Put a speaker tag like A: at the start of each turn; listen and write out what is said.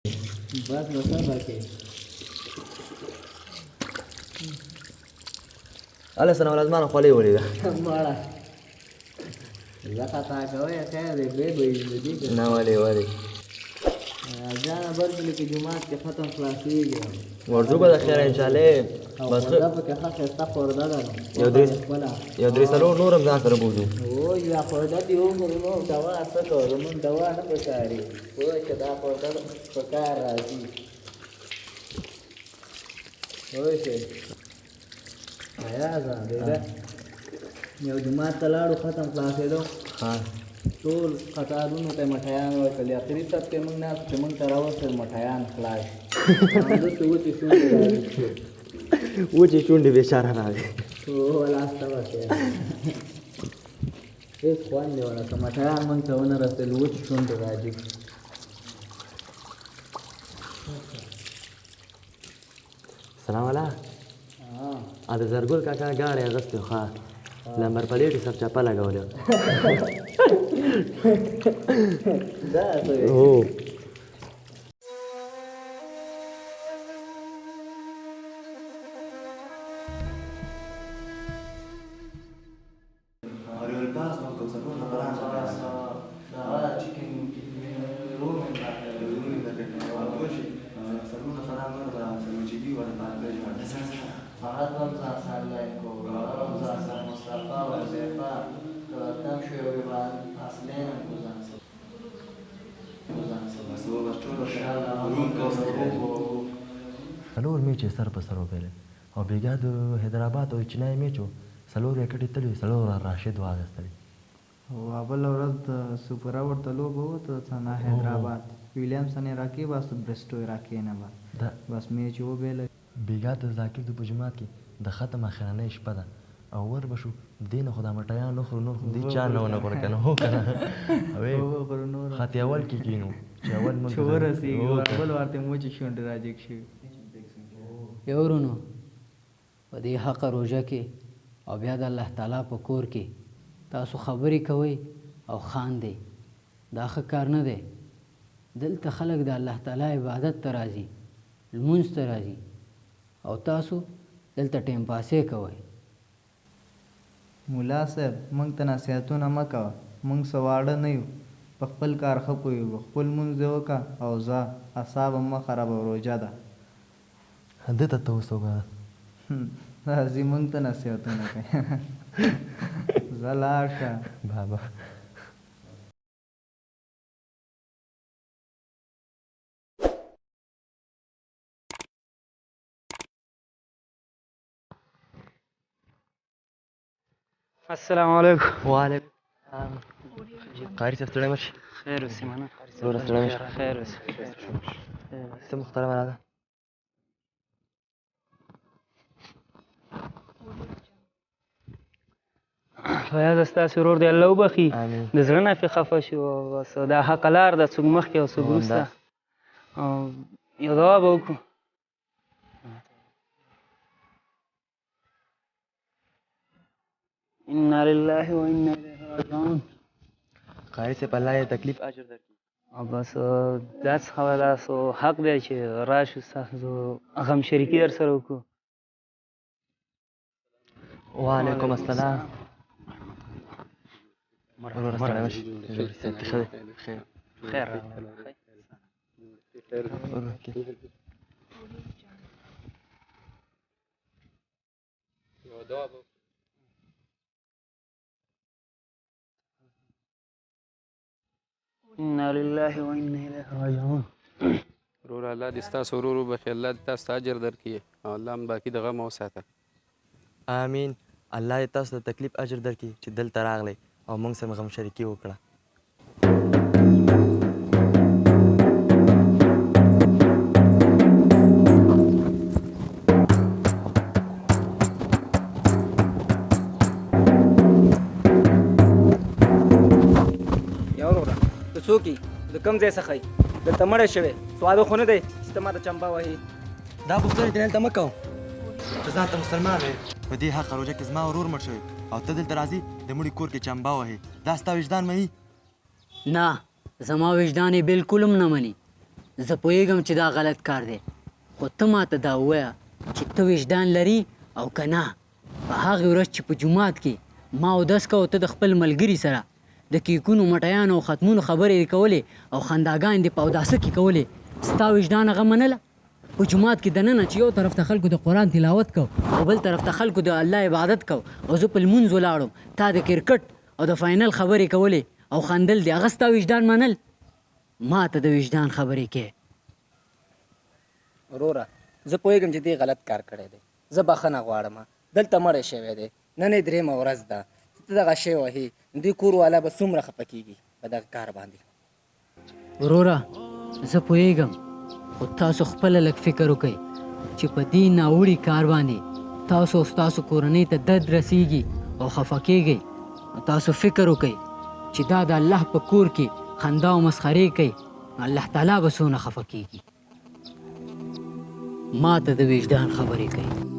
A: بس وصبر کې
B: هله سنا ولازمانه خولې ولیده
A: مړه زه خطا کوی خیر دی بې به یې دي که
B: نه ولې
A: ځانه برکلي کې جومات کې ختم خلاصېږي
B: ورځو به د خیره انشاءالله
A: او
B: بس
A: خورده پکې ښه ښایسته خورده ده نو
B: یو درې څلور نور هم ځان سره بوځو
A: او یوه خورده دې وګورو نو دوا څه کوو زمونږ دوا نه پکاري پوه چې دا خورده په کار راځي پوه شئ ایازه بیګه یو جومات ته لاړو ختم خلاصېدو ټول قطارونو ته مټیان ورکړل اخري سب کې موږ ناست چې موږ ته راوستل مټیان خلاص همدلته وچې شونډې راغلې
B: وچې شونډې بېچاره راغی
A: او لاسته ورکړې هېڅ خوند یې ونه کړ مټیان موږ ته ونه رسېدل وچې شونډې راځي
B: سلام الله د زرګل کاکا ګاډی اغوستی و ښه لمبر پلیټ یې سب چپه لګولی و
A: دا څه
B: هو
A: فقط رمضان سالكو رمضان سال مصطفى وزيفا تمشي ويبقى أصلين وزان
B: څلور میچ یې سر په سر وبایلل او بېګا د حیدرآباد او چینای میچ و څلور وکټې تللې څلور راشد واخیستلې
C: او بله ورځ د سوپر اوور ته لوبه وته څنګه حیدرآباد ویلیامسن یې راکې بس برسټو یې راکې نه بس میچ وبایله
B: بېګا د ذاکر د په جومات کې د ختم اخرنۍ شپه ده او ور به شو دې نه خو دا مټیان نخورو نور خو دې چا نه ونه کړو که نه هو که نه خط اول کې کښېنو چې اول
C: چې ورسېږي بل ورته موچې شونډې راجګ شوي
D: یو ورونو په دې حقه روژه کې او بیا د الله تعالی په کور کې تاسو خبرې کوئ او خاندئ دا ښه کار نه دی دلته خلک د الله تعالی عبادت ته راځي لمونځ ته راځي او تاسو دلته ټیم پاسې کوئ
C: ملا صاحب موږ ته نصیحتونه مه کوه موږ څه واړه نه یو په خپل کار ښه پوهېږو خپل لمونځ دې وکړه او ځه اعصاب هم مه خرابوه روژه ده
B: ده ته ته اوس وګوره
C: راځي موږ ته نصیحتونه کوي ځه لاړ شه
B: بابا
E: السلام علیکم
B: وعلیکم قاري صاحب ستړی مه شي
E: خیر اوسې مننه
B: دومره ستړی مه شي
E: خیر اوسې
B: څه محترمه راځه
E: فیاض ستاسې ورور دی الله وبخي
B: آمین
E: د زړه نه پې خفه شو بس دا حق لار ده څوک مخکې او څوک وروسته یو دوا به وکړو انا لله و انا الیه راجعون
B: قاري صاحب الله یې تکلیف اجر درکړي
E: او بس داسې خبره ده سو حق دی چې راشو ستاسو غم شریکي در سره وکړو
B: وعلیکم السلام وروره ستړی مه شي صحت دې ښه دی خیر
E: خیر
B: وروره کې
E: انا لله و انا الیه راجعون
F: ورور الله دې ستاسو ورور وبخي الله دې تاسو ته اجر درکړي او الله هم باقي د غم وساته
B: آمین الله دې تاسو ته تکلیف اجر درکړي چې دلته راغلی او موږ سره غم شریکي وکړه
G: یا وروره ته څوک یې د کوم ځای څخه یې دلته مړی شوی سواده خو نه دی چې ته ماته چمبه وهې
B: دا پوښتنې ته دلته مه کوه ته ځان ته مسلمان وې په دې حقه روژه کې زما ورور مړ شوی او ته دلته راځي د مړي کور کې چمبه وهې دا ستا وجدان مني
D: نه زما وجدان یې بلکل هم نه مني زه پوهېږم چې دا غلط کار دی خو ته ماته دا ووایه چې ته وجدان لري او که نه په هغې ورځ چې په جومات کې ما اودس کوه ته د خپل ملګري سره د کیکونو مټیانو او ختمونو خبرې یې کولې او خنداګانې دې په اوداسه کې کولې ستا وجدان هغه منله په جومات کې دننه چې یو طرف ته خلکو د قرآن تلاوت کو او بل طرف ته خلکو د الله عبادت کو او زه په لمونځ ولاړم تا د کرکټ او د فاینل خبرې کولې او خندل دي هغه ستا وجدان منل ما ته د وجدان خبرې کې
G: وروره زه پوهېږم چې دې غلط کار کړی دی زه بخښنه غواړم دلته مړی شوی دی نن یې درېیمه ورځ ده ته دغه شی وهې دوی کور والا به څومره خفه کېږي په دغه کار باندې
D: وروره زه پوهېږم خو تاسو خپله لږ فکر وکئ چې په دې ناوړي کار باندې تاسو او ستاسو کورنۍ ته درد رسیږي او خفه کېږئ تاسو فکر وکئ چې دا د الله په کور کې خندا او مسخرې کوي الله تعالی به څونه خفه کېږي ما ته د وجدان خبرې کوي